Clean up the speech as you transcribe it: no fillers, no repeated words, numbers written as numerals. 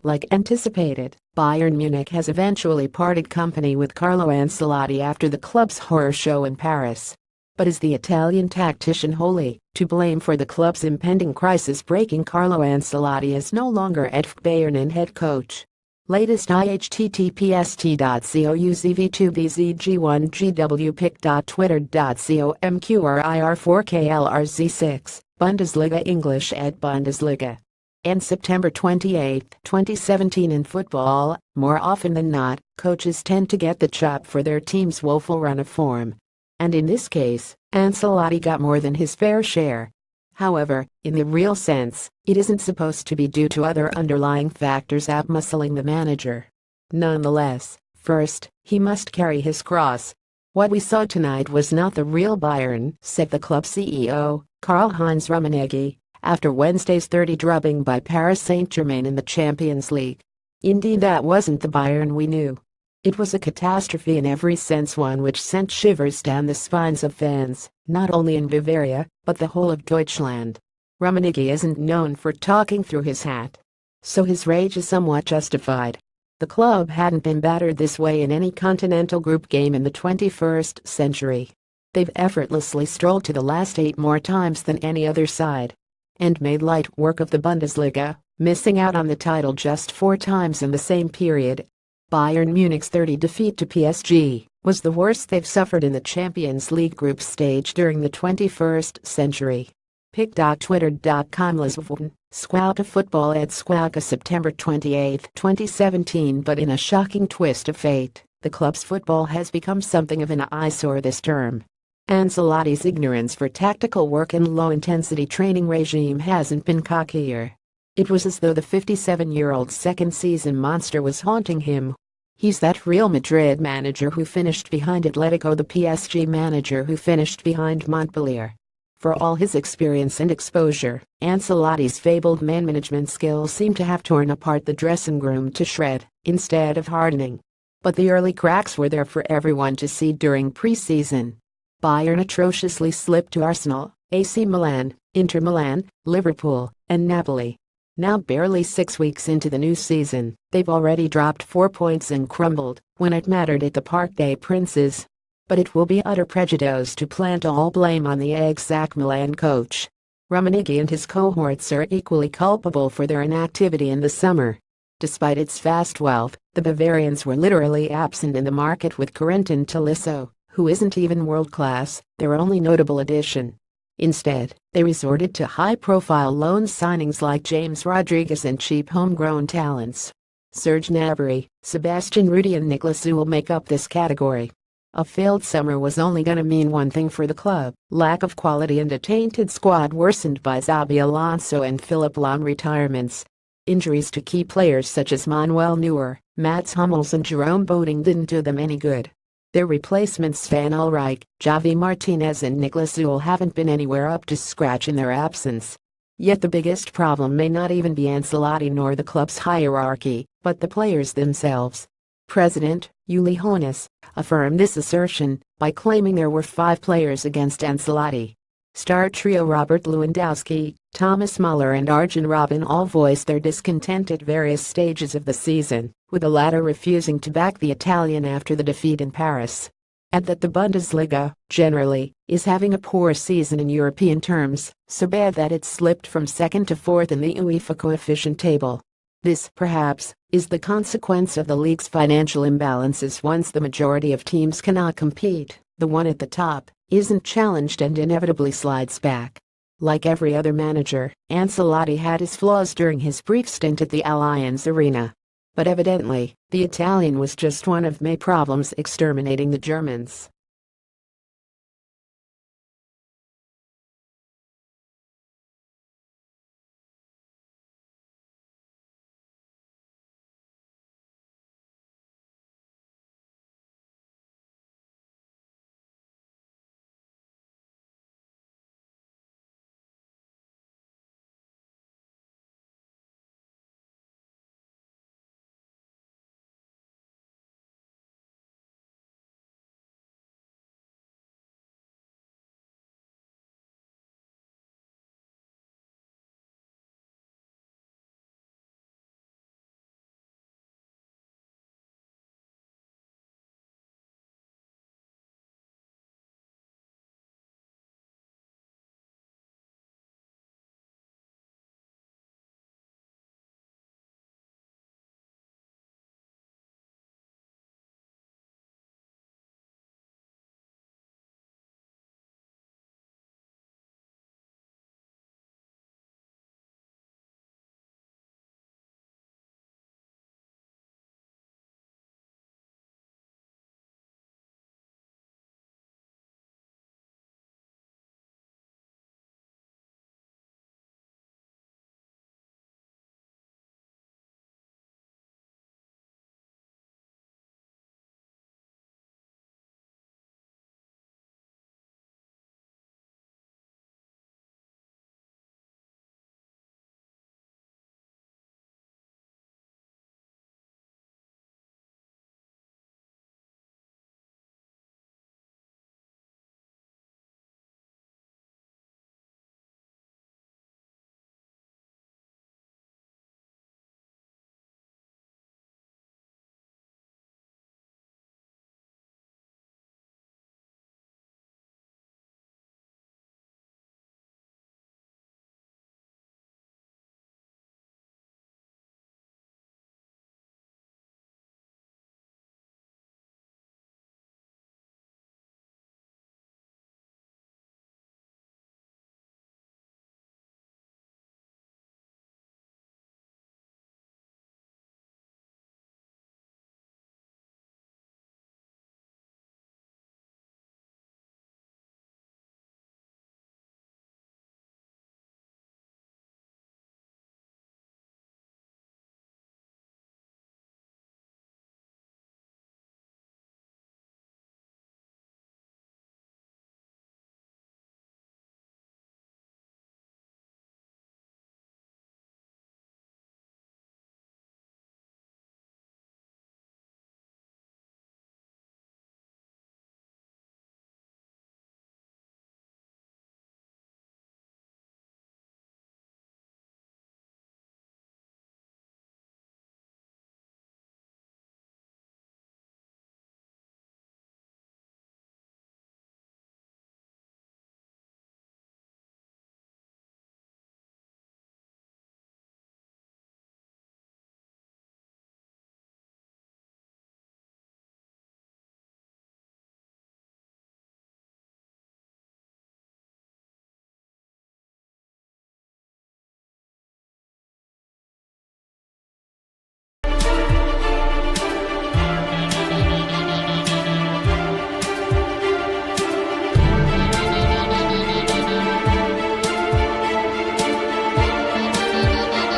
Like anticipated, Bayern Munich has eventually parted company with Carlo Ancelotti after the club's horror show in Paris. But is the Italian tactician wholly to blame for the club's impending crisis? Breaking: Carlo Ancelotti is no longer FC Bayern and head coach. Latest ihttps://uzv2bzg1gw.twitter.com/mqrir4klrz6 Bundesliga English at Bundesliga. And September 28, 2017. In football, more often than not, coaches tend to get the chop for their team's woeful run of form. And in this case, Ancelotti got more than his fair share. However, in the real sense, it isn't supposed to be due to other underlying factors outmuscling the manager. Nonetheless, first, he must carry his cross. What we saw tonight was not the real Bayern, said the club CEO, Karl-Heinz Rummenigge, after Wednesday's 30 drubbing by Paris Saint-Germain in the Champions League. Indeed, that wasn't the Bayern we knew. It was a catastrophe in every sense, one which sent shivers down the spines of fans, not only in Bavaria, but the whole of Deutschland. Rummenigge isn't known for talking through his hat, so his rage is somewhat justified. The club hadn't been battered this way in any continental group game in the 21st century. They've effortlessly strolled to the last 8 more times than any other side, and made light work of the Bundesliga, missing out on the title just 4 times in the same period. Bayern Munich's 30 defeat to PSG was the worst they've suffered in the Champions League group stage during the 21st century. pic.twitter.com/Lisbon, Squawka Football at Squawka September 28, 2017. But in a shocking twist of fate, the club's football has become something of an eyesore this term. Ancelotti's ignorance for tactical work and low-intensity training regime hasn't been cockier. It was as though the 57-year-old second-season monster was haunting him. He's that Real Madrid manager who finished behind Atletico, the PSG manager who finished behind Montpellier. For all his experience and exposure, Ancelotti's fabled man management skills seem to have torn apart the dressing room to shred, instead of hardening. But the early cracks were there for everyone to see during pre-season. Bayern atrociously slipped to Arsenal, AC Milan, Inter Milan, Liverpool, and Napoli. Now barely 6 weeks into the new season, they've already dropped 4 points and crumbled when it mattered at the Parc des Princes. But it will be utter prejudice to plant all blame on the ex-AC Milan coach. Rummenigge and his cohorts are equally culpable for their inactivity in the summer. Despite its vast wealth, the Bavarians were literally absent in the market, with Corentin Tolisso, who isn't even world-class, their only notable addition. Instead, they resorted to high-profile loan signings like James Rodriguez and cheap homegrown talents. Serge Gnabry, Sebastian Rudy and Niklas Süle make up this category. A failed summer was only going to mean one thing for the club: lack of quality and a tainted squad worsened by Xabi Alonso and Philipp Lahm retirements. Injuries to key players such as Manuel Neuer, Mats Hummels and Jerome Boateng didn't do them any good. Their replacements Van Ulrich, Javi Martinez and Niklas Süle haven't been anywhere up to scratch in their absence. Yet the biggest problem may not even be Ancelotti nor the club's hierarchy, but the players themselves. President Uli Hoeneß affirmed this assertion by claiming there were 5 players against Ancelotti. Star trio Robert Lewandowski, Thomas Muller and Arjen Robben all voiced their discontent at various stages of the season, with the latter refusing to back the Italian after the defeat in Paris. And that the Bundesliga, generally, is having a poor season in European terms, so bad that it slipped from 2nd to 4th in the UEFA coefficient table. This, perhaps, is the consequence of the league's financial imbalances. Once the majority of teams cannot compete, the one at the top isn't challenged and inevitably slides back. Like every other manager, Ancelotti had his flaws during his brief stint at the Allianz Arena. But evidently, the Italian was just one of many problems exterminating the Germans.